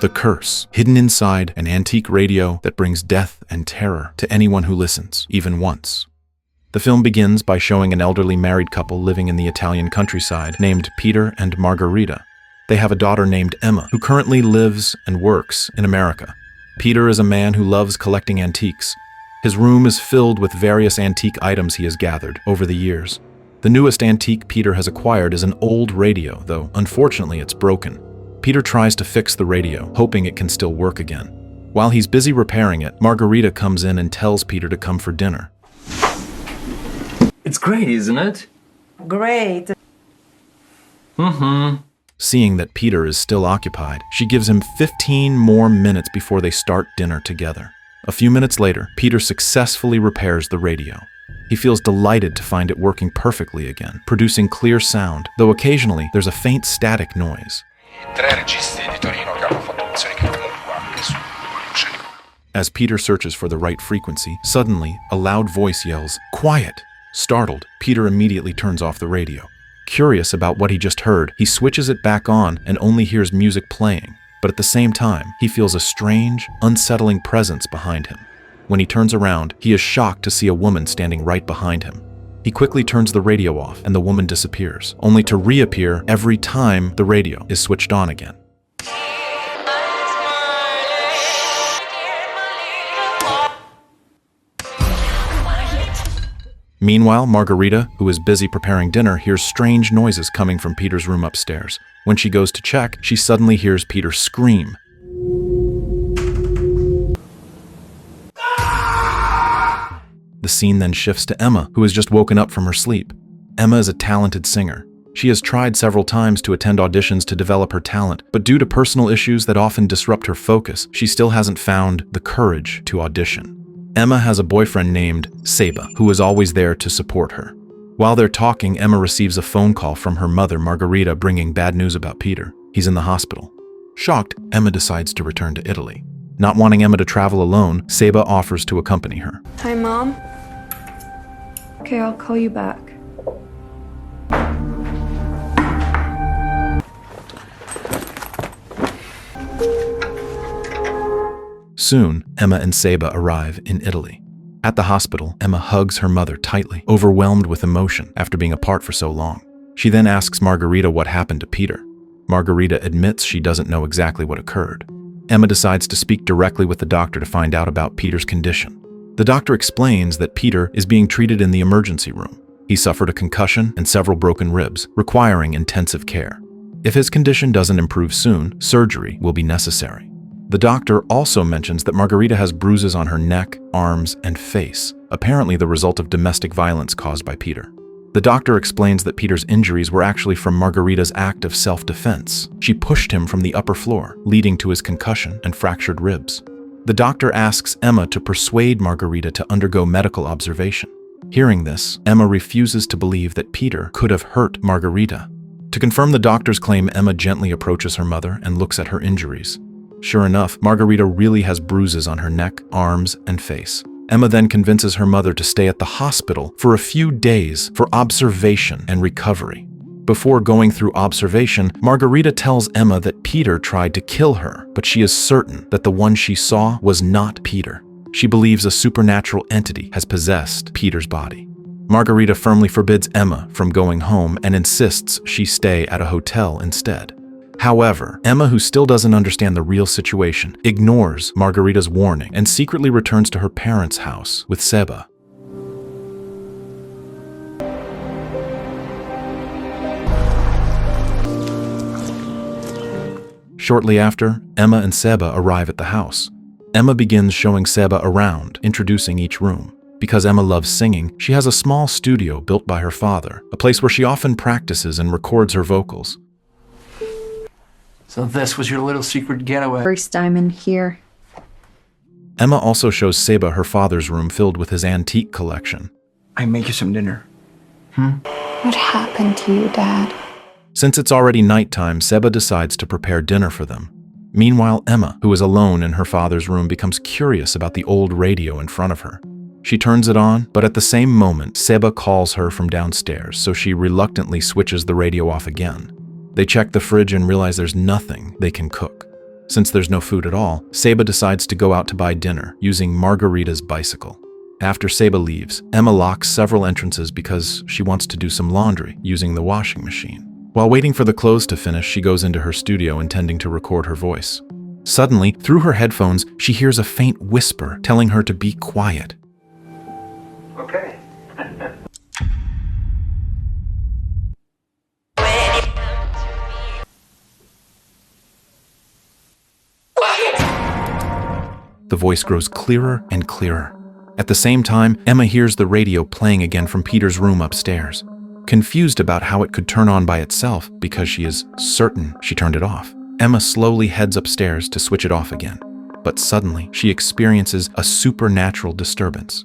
The curse, hidden inside an antique radio that brings death and terror to anyone who listens, even once. The film begins by showing an elderly married couple living in the Italian countryside named Peter and Margherita. They have a daughter named Emma, who currently lives and works in America. Peter is a man who loves collecting antiques. His room is filled with various antique items he has gathered over the years. The newest antique Peter has acquired is an old radio, though unfortunately it's broken. Peter tries to fix the radio, hoping it can still work again. While he's busy repairing it, Margherita comes in and tells Peter to come for dinner. It's great, isn't it? Great. Seeing that Peter is still occupied, she gives him 15 more minutes before they start dinner together. A few minutes later, Peter successfully repairs the radio. He feels delighted to find it working perfectly again, producing clear sound, though occasionally there's a faint static noise. As Peter searches for the right frequency, suddenly a loud voice yells, "Quiet!" Startled, Peter immediately turns off the radio. Curious about what he just heard, he switches it back on and only hears music playing. But at the same time, he feels a strange, unsettling presence behind him. When he turns around, he is shocked to see a woman standing right behind him. He quickly turns the radio off and the woman disappears, only to reappear every time the radio is switched on again. Meanwhile, Margherita, who is busy preparing dinner, hears strange noises coming from Peter's room upstairs. When she goes to check, she suddenly hears Peter scream. The scene then shifts to Emma, who has just woken up from her sleep. Emma is a talented singer. She has tried several times to attend auditions to develop her talent, but due to personal issues that often disrupt her focus, she still hasn't found the courage to audition. Emma has a boyfriend named Seba, who is always there to support her. While they're talking, Emma receives a phone call from her mother, Margherita, bringing bad news about Peter. He's in the hospital. Shocked, Emma decides to return to Italy. Not wanting Emma to travel alone, Seba offers to accompany her. Hi, Mom. Okay, I'll call you back. Soon, Emma and Seba arrive in Italy. At the hospital, Emma hugs her mother tightly, overwhelmed with emotion after being apart for so long. She then asks Margherita what happened to Peter. Margherita admits she doesn't know exactly what occurred. Emma decides to speak directly with the doctor to find out about Peter's condition. The doctor explains that Peter is being treated in the emergency room. He suffered a concussion and several broken ribs, requiring intensive care. If his condition doesn't improve soon, surgery will be necessary. The doctor also mentions that Margherita has bruises on her neck, arms, and face, apparently the result of domestic violence caused by Peter. The doctor explains that Peter's injuries were actually from Margherita's act of self-defense. She pushed him from the upper floor, leading to his concussion and fractured ribs. The doctor asks Emma to persuade Margherita to undergo medical observation. Hearing this, Emma refuses to believe that Peter could have hurt Margherita. To confirm the doctor's claim, Emma gently approaches her mother and looks at her injuries. Sure enough, Margherita really has bruises on her neck, arms, and face. Emma then convinces her mother to stay at the hospital for a few days for observation and recovery. Before going through observation, Margherita tells Emma that Peter tried to kill her, but she is certain that the one she saw was not Peter. She believes a supernatural entity has possessed Peter's body. Margherita firmly forbids Emma from going home and insists she stay at a hotel instead. However, Emma, who still doesn't understand the real situation, ignores Margherita's warning and secretly returns to her parents' house with Seba. Shortly after, Emma and Seba arrive at the house. Emma begins showing Seba around, introducing each room. Because Emma loves singing, she has a small studio built by her father, a place where she often practices and records her vocals. So this was your little secret getaway. First time in here. Emma also shows Seba her father's room filled with his antique collection. I make you some dinner. What happened to you, Dad? Since it's already nighttime, Seba decides to prepare dinner for them. Meanwhile, Emma, who is alone in her father's room, becomes curious about the old radio in front of her. She turns it on, but at the same moment, Seba calls her from downstairs, so she reluctantly switches the radio off again. They check the fridge and realize there's nothing they can cook. Since there's no food at all, Seba decides to go out to buy dinner using Margarita's bicycle. After Seba leaves, Emma locks several entrances because she wants to do some laundry using the washing machine. While waiting for the clothes to finish, she goes into her studio intending to record her voice. Suddenly, through her headphones, she hears a faint whisper telling her to be quiet. Okay. The voice grows clearer and clearer. At the same time, Emma hears the radio playing again from Peter's room upstairs. Confused about how it could turn on by itself because she is certain she turned it off, Emma slowly heads upstairs to switch it off again. But suddenly, she experiences a supernatural disturbance.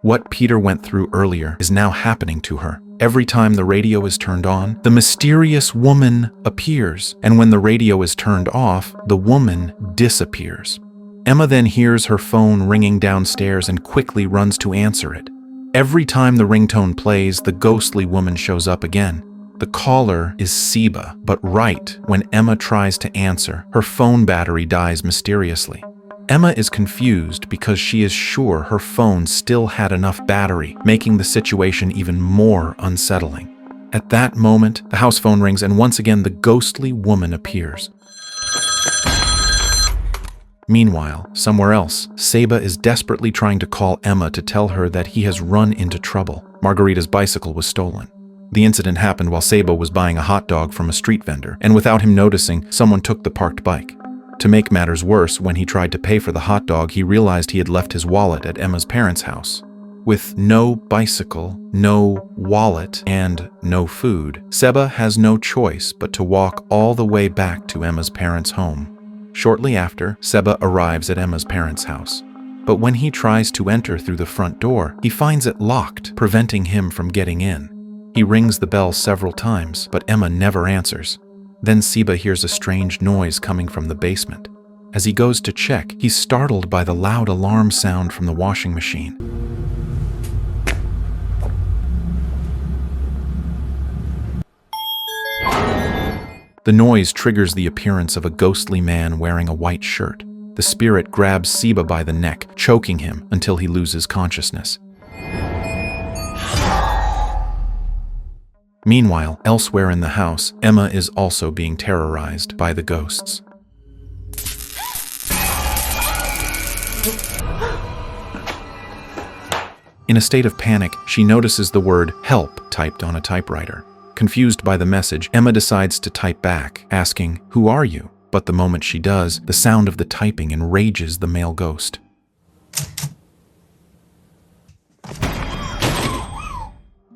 What Peter went through earlier is now happening to her. Every time the radio is turned on, the mysterious woman appears, and when the radio is turned off, the woman disappears. Emma then hears her phone ringing downstairs and quickly runs to answer it. Every time the ringtone plays, the ghostly woman shows up again. The caller is Seba, but right when Emma tries to answer, her phone battery dies mysteriously. Emma is confused because she is sure her phone still had enough battery, making the situation even more unsettling. At that moment, the house phone rings and once again the ghostly woman appears. Meanwhile, somewhere else, Seba is desperately trying to call Emma to tell her that he has run into trouble. Margarita's bicycle was stolen. The incident happened while Seba was buying a hot dog from a street vendor, and without him noticing, someone took the parked bike. To make matters worse, when he tried to pay for the hot dog, he realized he had left his wallet at Emma's parents' house. With no bicycle, no wallet, and no food, Seba has no choice but to walk all the way back to Emma's parents' home. Shortly after, Seba arrives at Emma's parents' house. But when he tries to enter through the front door, he finds it locked, preventing him from getting in. He rings the bell several times, but Emma never answers. Then Seba hears a strange noise coming from the basement. As he goes to check, he's startled by the loud alarm sound from the washing machine. The noise triggers the appearance of a ghostly man wearing a white shirt. The spirit grabs Seba by the neck, choking him until he loses consciousness. Meanwhile, elsewhere in the house, Emma is also being terrorized by the ghosts. In a state of panic, she notices the word "help" typed on a typewriter. Confused by the message, Emma decides to type back, asking, "Who are you?" But the moment she does, the sound of the typing enrages the male ghost.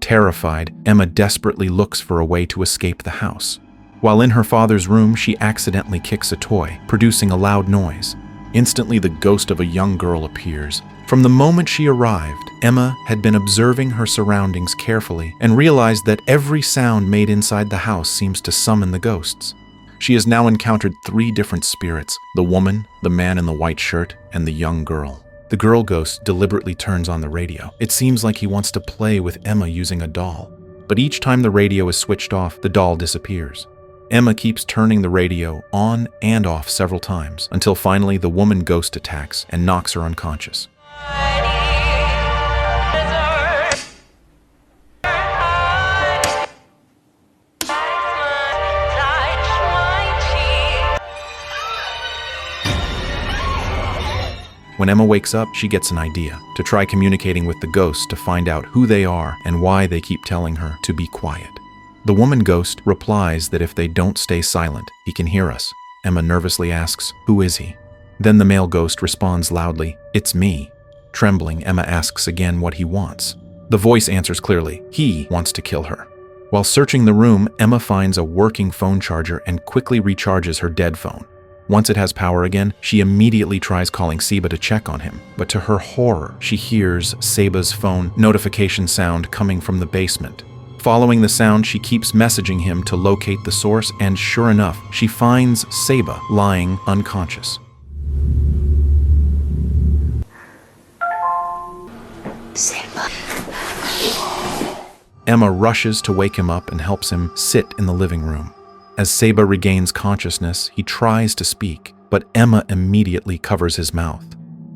Terrified, Emma desperately looks for a way to escape the house. While in her father's room, she accidentally kicks a toy, producing a loud noise. Instantly, the ghost of a young girl appears. From the moment she arrived, Emma had been observing her surroundings carefully and realized that every sound made inside the house seems to summon the ghosts. She has now encountered 3 different spirits: the woman, the man in the white shirt, and the young girl. The girl ghost deliberately turns on the radio. It seems like he wants to play with Emma using a doll. But each time the radio is switched off, the doll disappears. Emma keeps turning the radio on and off several times until finally the woman ghost attacks and knocks her unconscious. When Emma wakes up, she gets an idea: to try communicating with the ghosts to find out who they are and why they keep telling her to be quiet. The woman ghost replies that if they don't stay silent, he can hear us. Emma nervously asks, "Who is he?" Then the male ghost responds loudly, "It's me." Trembling, Emma asks again what he wants. The voice answers clearly: he wants to kill her. While searching the room, Emma finds a working phone charger and quickly recharges her dead phone. Once it has power again, she immediately tries calling Seba to check on him. But to her horror, she hears Seba's phone notification sound coming from the basement. Following the sound, she keeps messaging him to locate the source, and sure enough, she finds Seba lying unconscious. Seba. Emma rushes to wake him up and helps him sit in the living room. As Seba regains consciousness, he tries to speak, but Emma immediately covers his mouth.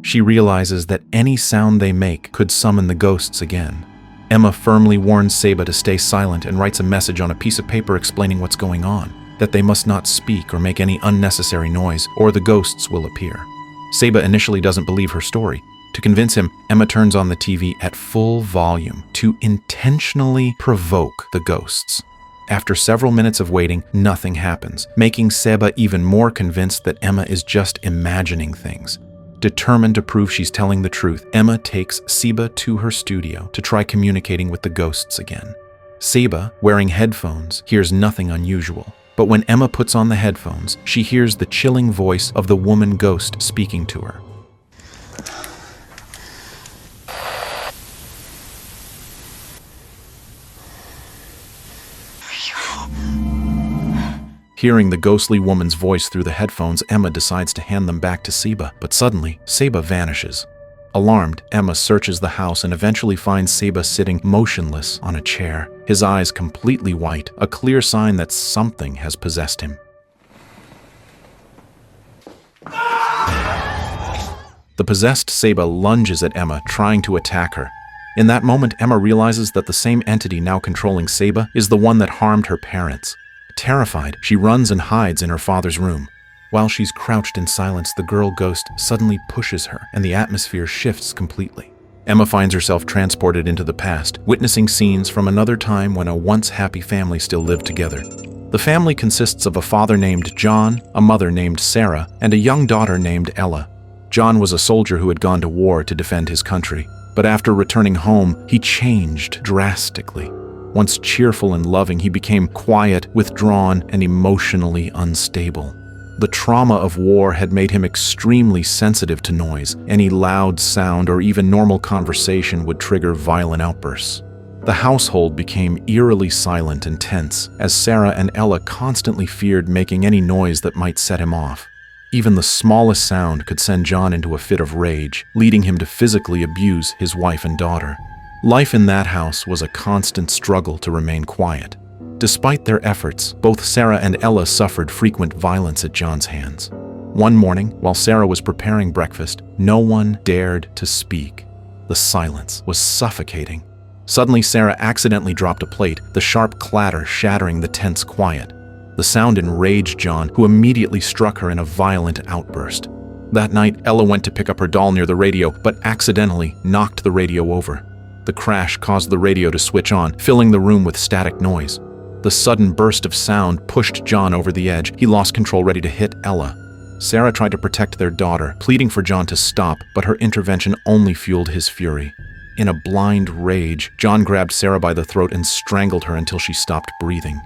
She realizes that any sound they make could summon the ghosts again. Emma firmly warns Seba to stay silent and writes a message on a piece of paper explaining what's going on, that they must not speak or make any unnecessary noise, or the ghosts will appear. Seba initially doesn't believe her story. To convince him, Emma turns on the TV at full volume to intentionally provoke the ghosts. After several minutes of waiting, nothing happens, making Seba even more convinced that Emma is just imagining things. Determined to prove she's telling the truth, Emma takes Seba to her studio to try communicating with the ghosts again. Seba, wearing headphones, hears nothing unusual. But when Emma puts on the headphones, she hears the chilling voice of the woman ghost speaking to her. Hearing the ghostly woman's voice through the headphones, Emma decides to hand them back to Seba, but suddenly, Seba vanishes. Alarmed, Emma searches the house and eventually finds Seba sitting motionless on a chair, his eyes completely white, a clear sign that something has possessed him. The possessed Seba lunges at Emma, trying to attack her. In that moment, Emma realizes that the same entity now controlling Seba is the one that harmed her parents. Terrified, she runs and hides in her father's room. While she's crouched in silence, the girl ghost suddenly pushes her, and the atmosphere shifts completely. Emma finds herself transported into the past, witnessing scenes from another time when a once happy family still lived together. The family consists of a father named John, a mother named Sarah, and a young daughter named Ella. John was a soldier who had gone to war to defend his country, but after returning home, he changed drastically. Once cheerful and loving, he became quiet, withdrawn, and emotionally unstable. The trauma of war had made him extremely sensitive to noise. Any loud sound or even normal conversation would trigger violent outbursts. The household became eerily silent and tense, as Sarah and Ella constantly feared making any noise that might set him off. Even the smallest sound could send John into a fit of rage, leading him to physically abuse his wife and daughter. Life in that house was a constant struggle to remain quiet. Despite their efforts, both Sarah and Ella suffered frequent violence at John's hands. One morning, while Sarah was preparing breakfast, no one dared to speak. The silence was suffocating. Suddenly, Sarah accidentally dropped a plate, the sharp clatter shattering the tense quiet. The sound enraged John, who immediately struck her in a violent outburst. That night, Ella went to pick up her doll near the radio, but accidentally knocked the radio over. The crash caused the radio to switch on, filling the room with static noise. The sudden burst of sound pushed John over the edge. He lost control, ready to hit Ella. Sarah tried to protect their daughter, pleading for John to stop, but her intervention only fueled his fury. In a blind rage, John grabbed Sarah by the throat and strangled her until she stopped breathing.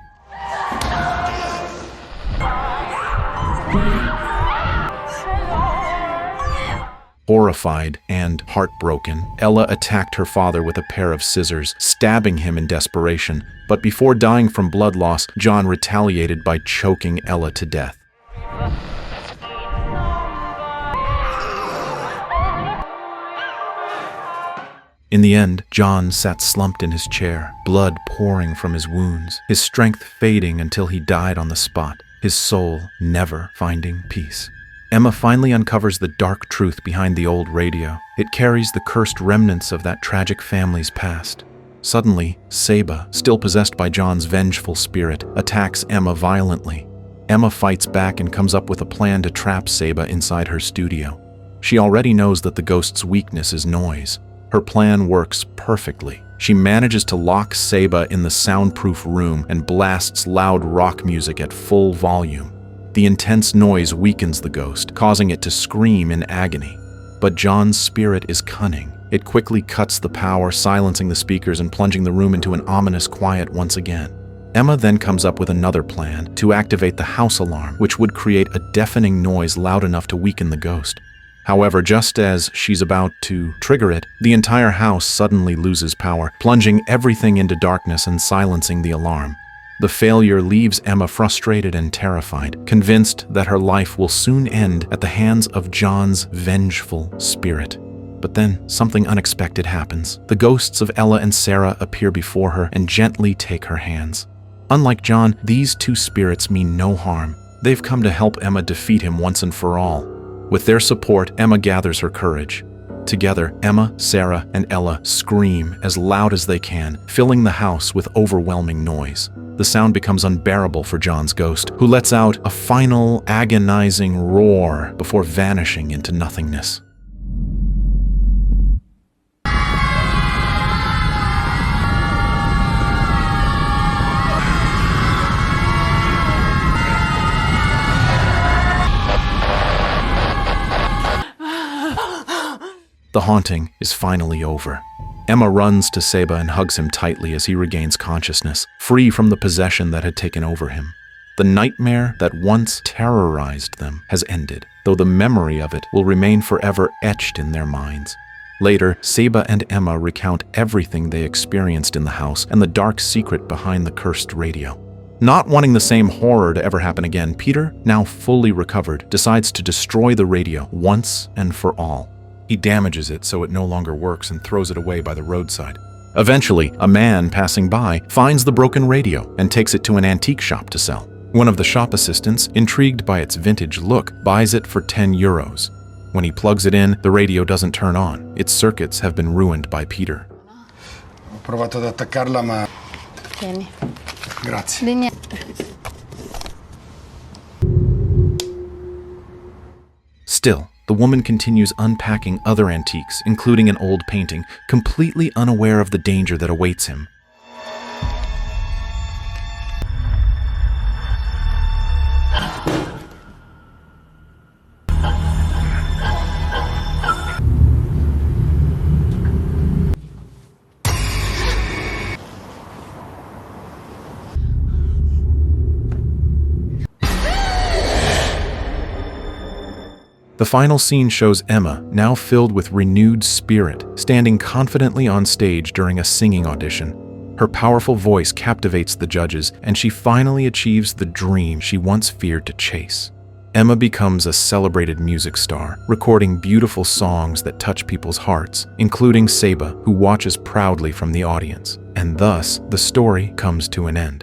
Horrified and heartbroken, Ella attacked her father with a pair of scissors, stabbing him in desperation. But before dying from blood loss, John retaliated by choking Ella to death. In the end, John sat slumped in his chair, blood pouring from his wounds, his strength fading until he died on the spot, his soul never finding peace. Emma finally uncovers the dark truth behind the old radio. It carries the cursed remnants of that tragic family's past. Suddenly, Seba, still possessed by John's vengeful spirit, attacks Emma violently. Emma fights back and comes up with a plan to trap Seba inside her studio. She already knows that the ghost's weakness is noise. Her plan works perfectly. She manages to lock Seba in the soundproof room and blasts loud rock music at full volume. The intense noise weakens the ghost, causing it to scream in agony. But John's spirit is cunning. It quickly cuts the power, silencing the speakers and plunging the room into an ominous quiet once again. Emma then comes up with another plan to activate the house alarm, which would create a deafening noise loud enough to weaken the ghost. However, just as she's about to trigger it, the entire house suddenly loses power, plunging everything into darkness and silencing the alarm. The failure leaves Emma frustrated and terrified, convinced that her life will soon end at the hands of John's vengeful spirit. But then, something unexpected happens. The ghosts of Ella and Sarah appear before her and gently take her hands. Unlike John, these two spirits mean no harm. They've come to help Emma defeat him once and for all. With their support, Emma gathers her courage. Together, Emma, Sarah, and Ella scream as loud as they can, filling the house with overwhelming noise. The sound becomes unbearable for John's ghost, who lets out a final, agonizing roar before vanishing into nothingness. The haunting is finally over. Emma runs to Seba and hugs him tightly as he regains consciousness, free from the possession that had taken over him. The nightmare that once terrorized them has ended, though the memory of it will remain forever etched in their minds. Later, Seba and Emma recount everything they experienced in the house and the dark secret behind the cursed radio. Not wanting the same horror to ever happen again, Peter, now fully recovered, decides to destroy the radio once and for all. He damages it so it no longer works and throws it away by the roadside. Eventually, a man passing by finds the broken radio and takes it to an antique shop to sell. One of the shop assistants, intrigued by its vintage look, buys it for 10 euros. When he plugs it in, the radio doesn't turn on. Its circuits have been ruined by Peter. Ho provato ad attaccarla, ma... Tieni. Grazie. Di niente. Still, the woman continues unpacking other antiques, including an old painting, completely unaware of the danger that awaits him. The final scene shows Emma, now filled with renewed spirit, standing confidently on stage during a singing audition. Her powerful voice captivates the judges, and she finally achieves the dream she once feared to chase. Emma becomes a celebrated music star, recording beautiful songs that touch people's hearts, including Seba, who watches proudly from the audience. And thus, the story comes to an end.